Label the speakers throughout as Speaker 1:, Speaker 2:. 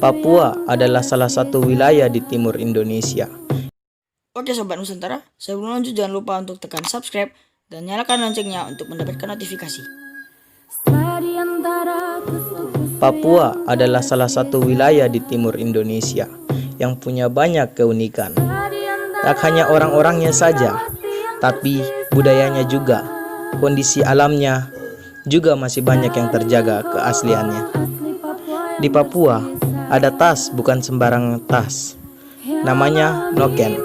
Speaker 1: Papua adalah salah satu wilayah di timur Indonesia.
Speaker 2: Oke Sobat Nusantara, sebelum lanjut jangan lupa untuk tekan subscribe dan nyalakan loncengnya untuk mendapatkan notifikasi.
Speaker 1: Papua adalah salah satu wilayah di timur Indonesia yang punya banyak keunikan. Tak hanya orang-orangnya saja, tapi budayanya juga, kondisi alamnya juga masih banyak yang terjaga keasliannya. Di Papua ada tas bukan sembarang tas, namanya noken.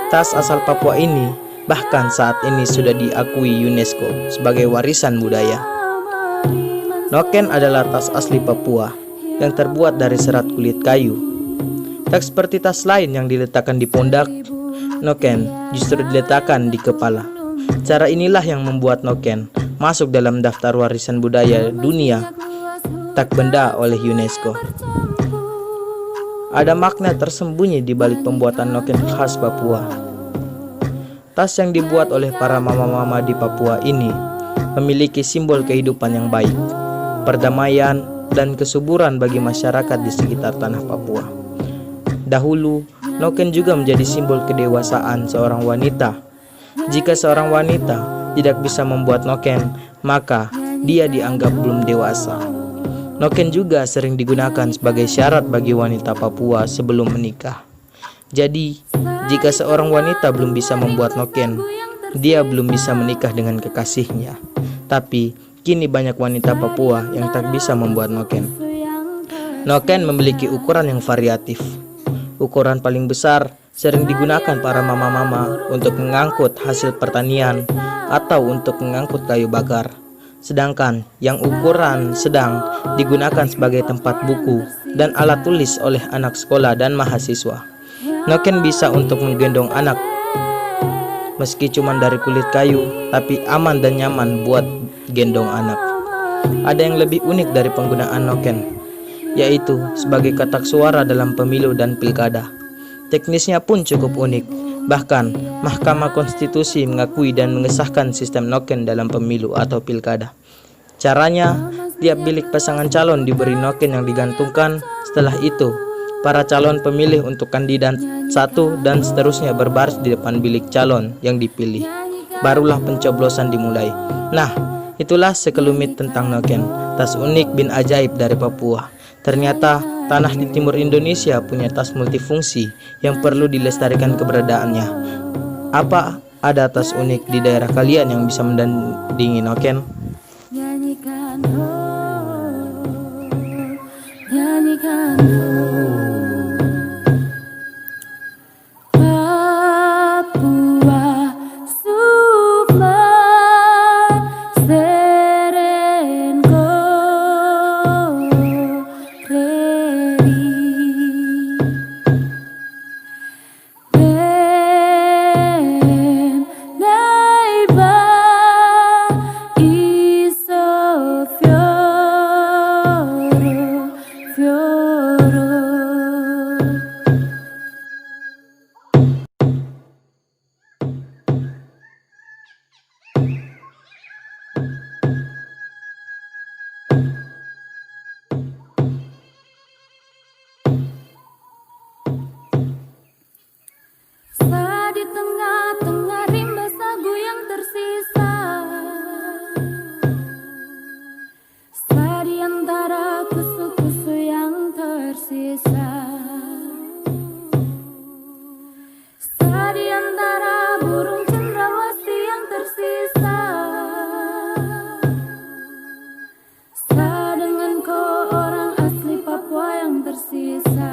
Speaker 1: Tas asal Papua ini bahkan saat ini sudah diakui UNESCO sebagai warisan budaya. Noken adalah tas asli Papua yang terbuat dari serat kulit kayu. Tak seperti tas lain yang diletakkan di pundak, noken justru diletakkan di kepala. Cara inilah yang membuat noken masuk dalam daftar warisan budaya dunia tak benda oleh UNESCO. Ada makna tersembunyi di balik pembuatan noken khas Papua. Tas yang dibuat oleh para mama-mama di Papua ini memiliki simbol kehidupan yang baik, perdamaian, dan kesuburan bagi masyarakat di sekitar tanah Papua. Dahulu, noken juga menjadi simbol kedewasaan seorang wanita. Jika seorang wanita tidak bisa membuat noken, maka dia dianggap belum dewasa. Noken juga sering digunakan sebagai syarat bagi wanita Papua sebelum menikah. Jadi, jika seorang wanita belum bisa membuat noken, dia belum bisa menikah dengan kekasihnya. Tapi, kini banyak wanita Papua yang tak bisa membuat noken. Noken memiliki ukuran yang variatif. Ukuran paling besar sering digunakan para mama-mama untuk mengangkut hasil pertanian atau untuk mengangkut kayu bakar. Sedangkan yang ukuran sedang digunakan sebagai tempat buku dan alat tulis oleh anak sekolah dan mahasiswa. Noken bisa untuk menggendong anak. Meski cuma dari kulit kayu, tapi aman dan nyaman buat gendong anak. Ada yang lebih unik dari penggunaan noken, yaitu sebagai kotak suara dalam pemilu dan pilkada. Teknisnya pun cukup unik. Bahkan, Mahkamah Konstitusi mengakui dan mengesahkan sistem noken dalam pemilu atau pilkada. Caranya, tiap bilik pasangan calon diberi noken yang digantungkan. Setelah itu, para calon pemilih untuk kandidat satu dan seterusnya berbaris di depan bilik calon yang dipilih. Barulah pencoblosan dimulai. Nah, itulah sekelumit tentang noken, tas unik bin ajaib dari Papua. Ternyata tanah di timur Indonesia punya tas multifungsi yang perlu dilestarikan keberadaannya. Apa ada tas unik di daerah kalian yang bisa mendandingi noken?
Speaker 3: Di tengah-tengah rimba sagu yang tersisa, di antara kusu-kusu yang tersisa, di antara burung cendrawasih yang tersisa, dengan kau orang asli Papua yang tersisa.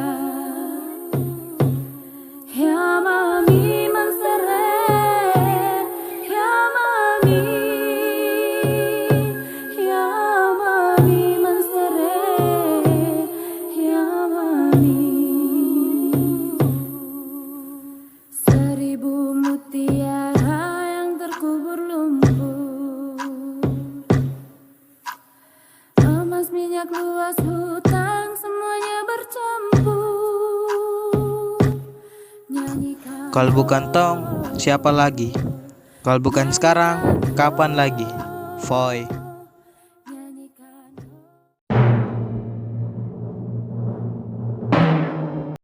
Speaker 3: Ya mami mansere, ya mami, ya mami mansere, ya mami. 1000 mutiara yang terkubur lumpur, emas minyak luas hutang semuanya bercampur.
Speaker 1: Kalau bukan Tong, siapa lagi? Kalau bukan sekarang, kapan lagi? Foy.